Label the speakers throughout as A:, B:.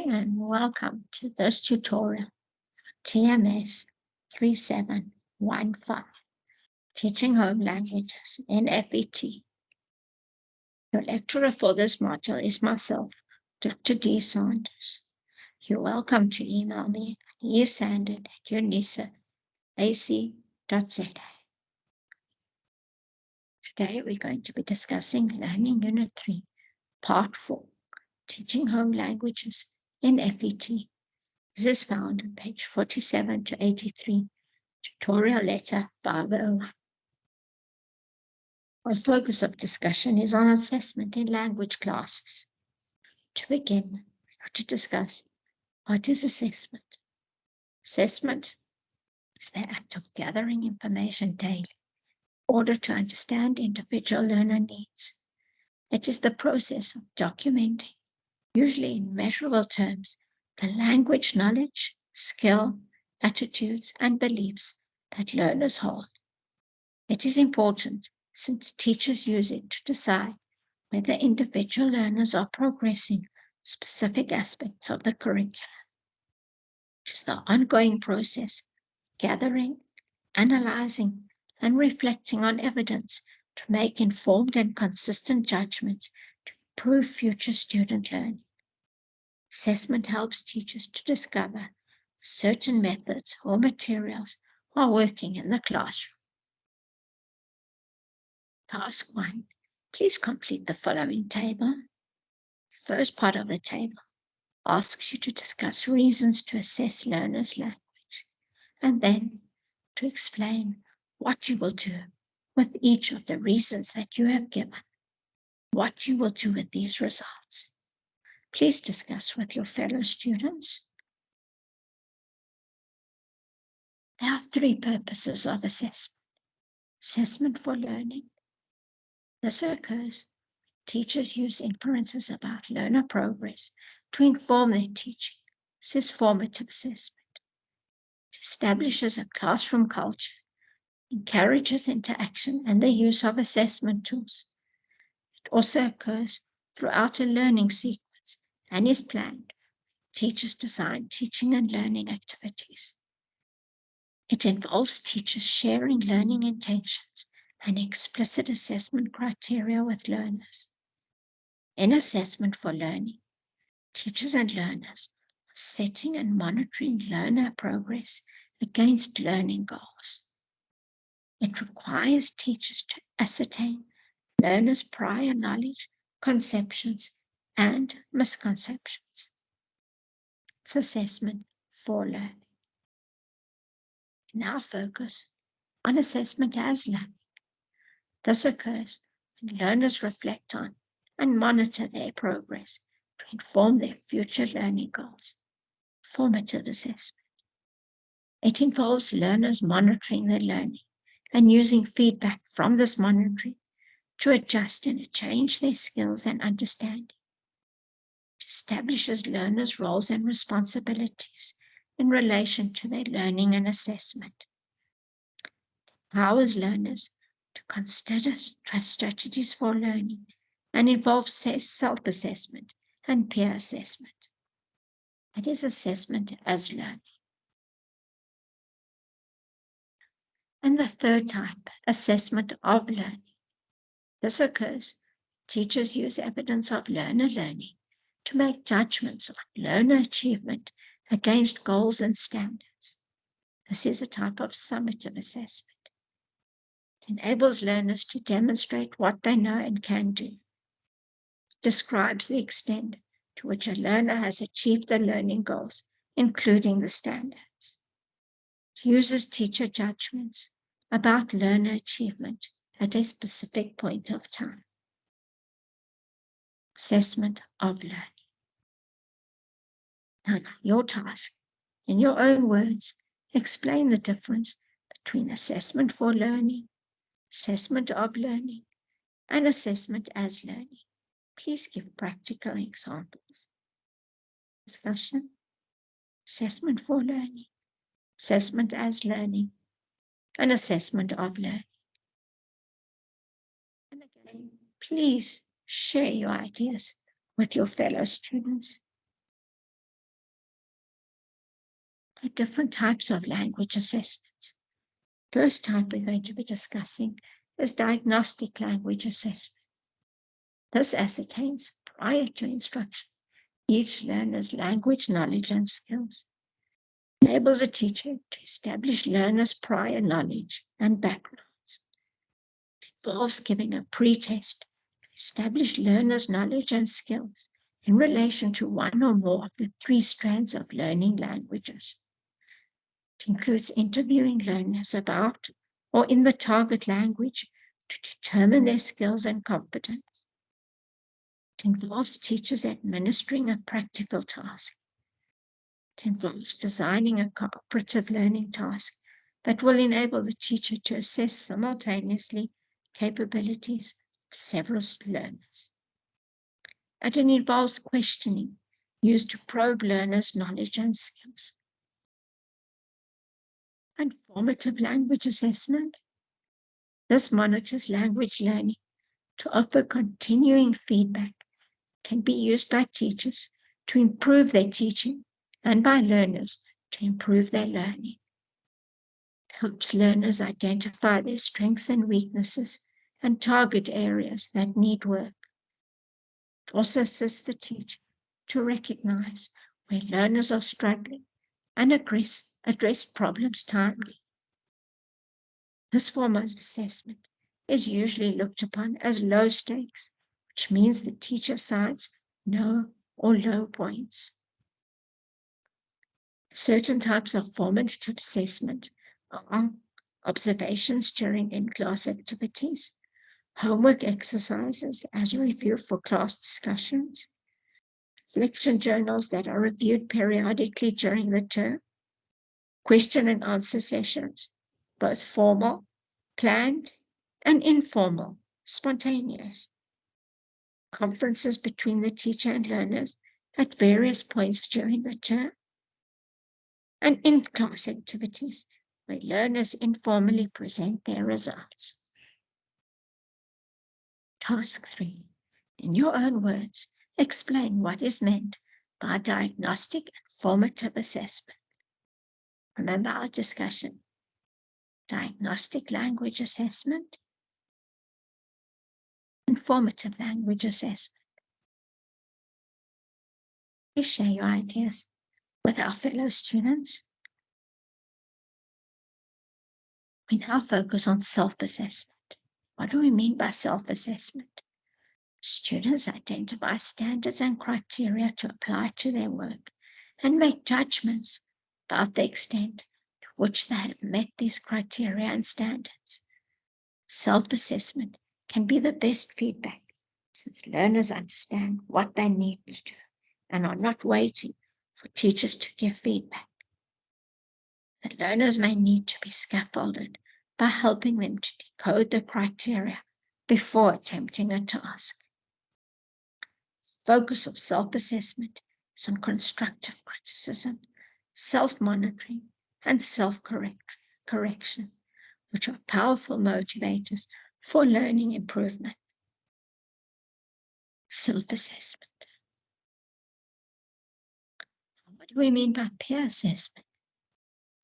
A: Hi and welcome to this tutorial for TMS 3715, Teaching Home Languages in FET. Your lecturer for this module is myself, Dr. D. Saunders. You're welcome to email me at esanded@unisa.ac.za. Today we're going to be discussing Learning Unit 3, Part 4, Teaching Home Languages in FET. This is found on page 47 to 83, tutorial letter 501. Our focus of discussion is on assessment in language classes. To begin, we're going to discuss what is assessment. Assessment is the act of gathering information daily in order to understand individual learner needs. It is the process of documenting, usually in measurable terms, the language knowledge, skill, attitudes, and beliefs that learners hold. It is important since teachers use it to decide whether individual learners are progressing specific aspects of the curriculum. It is the ongoing process of gathering, analyzing, and reflecting on evidence to make informed and consistent judgments to improve future student learning. Assessment helps teachers to discover certain methods or materials while working in the classroom. Task 1. Please complete the following table. The first part of the table asks you to discuss reasons to assess learners' language, and then to explain what you will do with each of the reasons that you have given, what you will do with these results. Please discuss with your fellow students. There are 3 purposes of assessment. Assessment for learning. This occurs when teachers use inferences about learner progress to inform their teaching. This is formative assessment. It establishes a classroom culture, encourages interaction and the use of assessment tools. It also occurs throughout a learning sequence and is planned. Teachers design teaching and learning activities. It involves teachers sharing learning intentions and explicit assessment criteria with learners. In assessment for learning, teachers and learners are setting and monitoring learner progress against learning goals. It requires teachers to ascertain learners' prior knowledge, conceptions, and misconceptions. It's assessment for learning. Now focus on assessment as learning. This occurs when learners reflect on and monitor their progress to inform their future learning goals. Formative assessment. It involves learners monitoring their learning and using feedback from this monitoring to adjust and change their skills and understanding. It establishes learners' roles and responsibilities in relation to their learning and assessment. It empowers learners to consider strategies for learning and involves self-assessment and peer assessment. It is assessment as learning. And the third type, assessment of learning. This occurs when teachers use evidence of learner learning to make judgments on learner achievement against goals and standards. This is a type of summative assessment. It enables learners to demonstrate what they know and can do. It describes the extent to which a learner has achieved the learning goals, including the standards. It uses teacher judgments about learner achievement at a specific point of time. Assessment of learning. Now, your task, in your own words, explain the difference between assessment for learning, assessment of learning, and assessment as learning. Please give practical examples. Discussion. Assessment for learning, assessment as learning, and assessment of learning. And again, please share your ideas with your fellow students. are different types of language assessments. First type we're going to be discussing is diagnostic language assessment. This ascertains, prior to instruction, each learner's language knowledge and skills. Enables a teacher to establish learners' prior knowledge and backgrounds. It involves giving a pretest to establish learners' knowledge and skills in relation to one or more of the three strands of learning languages. It includes interviewing learners about or in the target language to determine their skills and competence. It involves teachers administering a practical task. It involves designing a cooperative learning task that will enable the teacher to assess simultaneously capabilities of several learners. And it involves questioning used to probe learners' knowledge and skills. And formative language assessment. This monitors language learning to offer continuing feedback, can be used by teachers to improve their teaching and by learners to improve their learning. It helps learners identify their strengths and weaknesses and target areas that need work. It also assists the teacher to recognize where learners are struggling and address problems timely. This form of assessment is usually looked upon as low stakes, which means the teacher assigns no or low points. Certain types of formative assessment are observations during in-class activities, homework exercises as review for class discussions, reflection journals that are reviewed periodically during the term, question and answer sessions, both formal, planned, and informal, spontaneous, conferences between the teacher and learners at various points during the term, and in-class activities where learners informally present their results. Task 3. In your own words, explain what is meant by diagnostic and formative assessment. Remember our discussion. Diagnostic language assessment and formative language assessment. Please share your ideas with our fellow students. We now focus on self-assessment. What do we mean by self-assessment? Students identify standards and criteria to apply to their work and make judgments about the extent to which they have met these criteria and standards. Self-assessment can be the best feedback since learners understand what they need to do and are not waiting for teachers to give feedback. The learners may need to be scaffolded by helping them to decode the criteria before attempting a task. The focus of self-assessment is on constructive criticism, self-monitoring, and self-correction, which are powerful motivators for learning improvement. Self-assessment. What do we mean by peer assessment?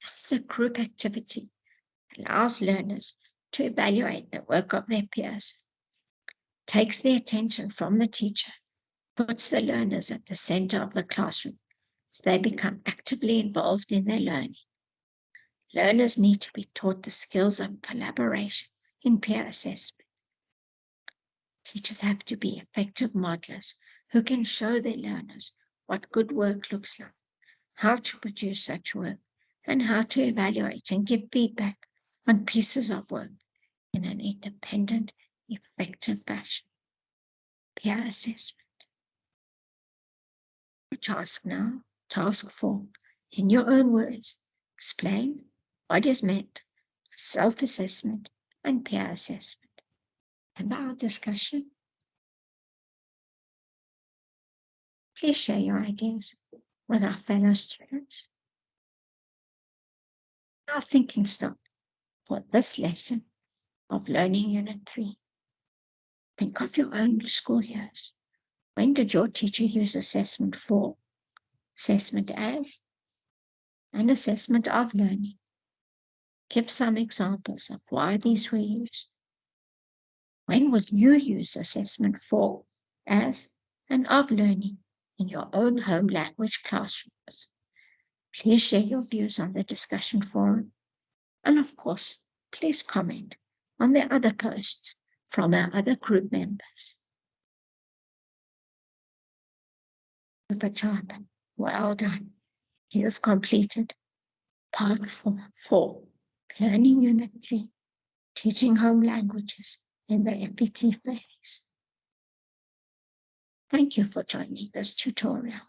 A: This is a group activity that allows learners to evaluate the work of their peers, takes the attention from the teacher, puts the learners at the center of the classroom so they become actively involved in their learning. Learners need to be taught the skills of collaboration in peer assessment. Teachers have to be effective modelers who can show their learners what good work looks like, how to produce such work, and how to evaluate and give feedback on pieces of work in an independent, effective fashion. Peer assessment. Task now, task 4. In your own words, explain what is meant by self-assessment and peer assessment. Remember our discussion? Please share your ideas with our fellow students. Our thinking stop for this lesson of Learning Unit 3. Think of your own school years. When did your teacher use assessment for? Assessment as? and assessment of learning. Give some examples of why these were used. When would you use assessment for, as, and of learning in your own home language classrooms? Please share your views on the discussion forum. And of course, please comment on the other posts from our other group members. Super job. Well done. You've completed part 4, Learning Unit 3, Teaching Home Languages in the FET phase. Thank you for joining this tutorial.